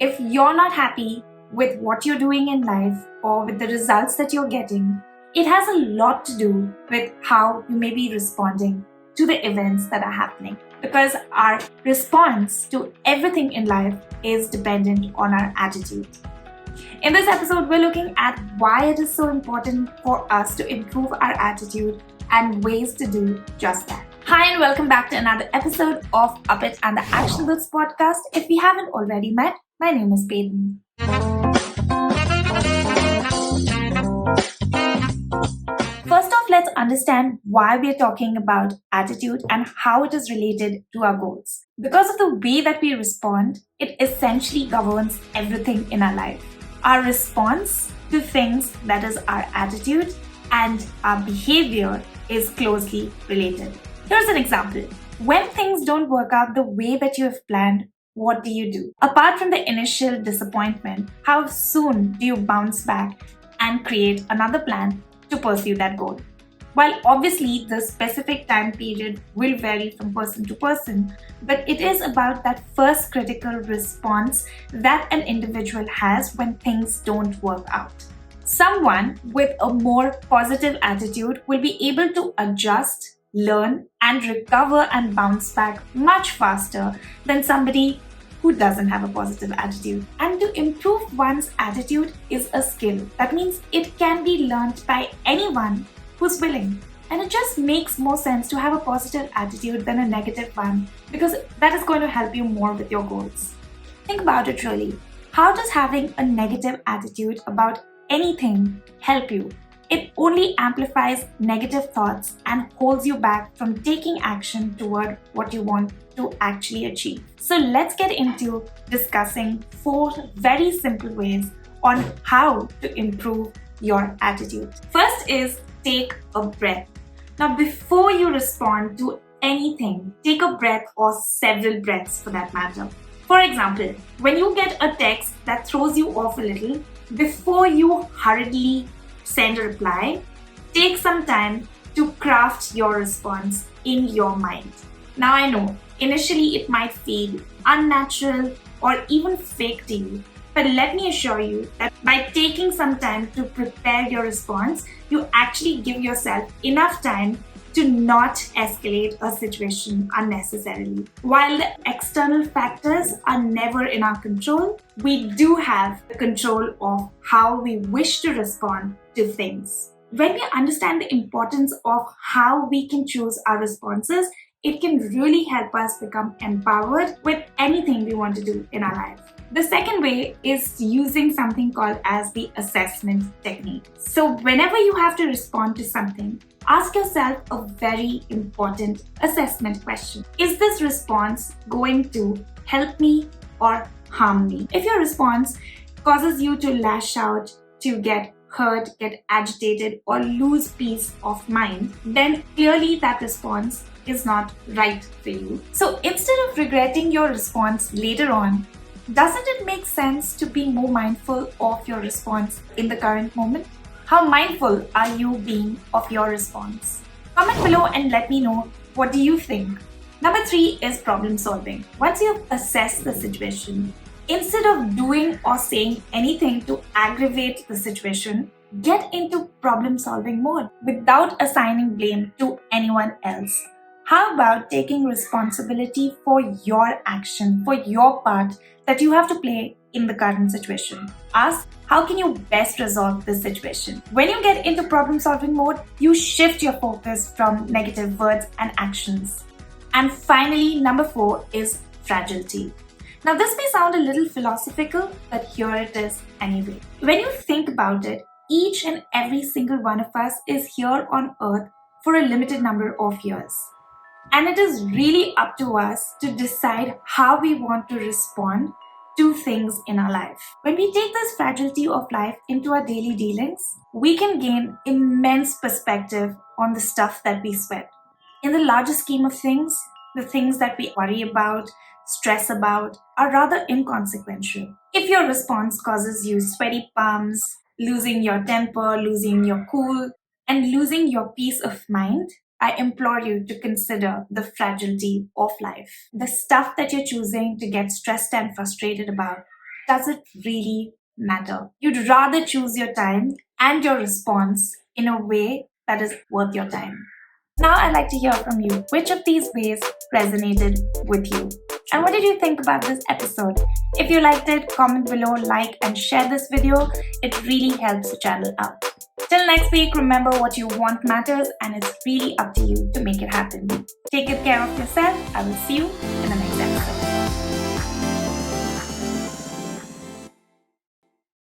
If you're not happy with what you're doing in life or with the results that you're getting, it has a lot to do with how you may be responding to the events that are happening. Because our response to everything in life is dependent on our attitude. In this episode, we're looking at why it is so important for us to improve our attitude and ways to do just that. Hi, and welcome back to another episode of Up It and the Actionables podcast. If we haven't already met, my name is Peyton. First off, let's understand why we're talking about attitude and how it is related to our goals. Because of the way that we respond, it essentially governs everything in our life. Our response to things, that is our attitude, and our behavior is closely related. Here's an example. When things don't work out the way that you have planned, what do you do? Apart from the initial disappointment, how soon do you bounce back and create another plan to pursue that goal? While obviously the specific time period will vary from person to person, but it is about that first critical response that an individual has when things don't work out. Someone with a more positive attitude will be able to adjust, learn, and recover and bounce back much faster than somebody who doesn't have a positive attitude. And to improve one's attitude is a skill. That means it can be learned by anyone who's willing. And it just makes more sense to have a positive attitude than a negative one, because that is going to help you more with your goals. Think about it really. How does having a negative attitude about anything help you? It only amplifies negative thoughts and holds you back from taking action toward what you want to actually achieve. So let's get into discussing 4 very simple ways on how to improve your attitude. First is take a breath. Now, before you respond to anything, take a breath or several breaths for that matter. For example, when you get a text that throws you off a little, before you hurriedly send a reply, take some time to craft your response in your mind. Now I know, initially it might feel unnatural or even fake to you, but let me assure you that by taking some time to prepare your response, you actually give yourself enough time to not escalate a situation unnecessarily. While the external factors are never in our control, we do have the control of how we wish to respond to things. When we understand the importance of how we can choose our responses, it can really help us become empowered with anything we want to do in our life. The second way is using something called as the assessment technique. So whenever you have to respond to something, ask yourself a very important assessment question. Is this response going to help me or harm me? If your response causes you to lash out, to get hurt, get agitated, or lose peace of mind, then clearly that response is not right for you. So instead of regretting your response later on, doesn't it make sense to be more mindful of your response in the current moment? How mindful are you being of your response? Comment below and let me know, what do you think? Number 3 is problem solving. Once you've assessed the situation, instead of doing or saying anything to aggravate the situation, get into problem solving mode without assigning blame to anyone else. How about taking responsibility for your action, for your part that you have to play in the current situation? Ask, how can you best resolve this situation? When you get into problem solving mode, you shift your focus from negative words and actions. And finally, number 4 is fragility. Now, this may sound a little philosophical, but here it is anyway. When you think about it, each and every single one of us is here on earth for a limited number of years. And it is really up to us to decide how we want to respond to things in our life. When we take this fragility of life into our daily dealings, we can gain immense perspective on the stuff that we sweat. In the larger scheme of things, the things that we worry about, stress about, are rather inconsequential. If your response causes you sweaty palms, losing your temper, losing your cool, and losing your peace of mind, I implore you to consider the fragility of life. The stuff that you're choosing to get stressed and frustrated about, does it really matter? You'd rather choose your time and your response in a way that is worth your time. Now, I'd like to hear from you. Which of these ways resonated with you? And what did you think about this episode? If you liked it, comment below, like, and share this video. It really helps the channel out. Till next week, remember what you want matters, and it's really up to you to make it happen. Take good care of yourself. I will see you in the next episode.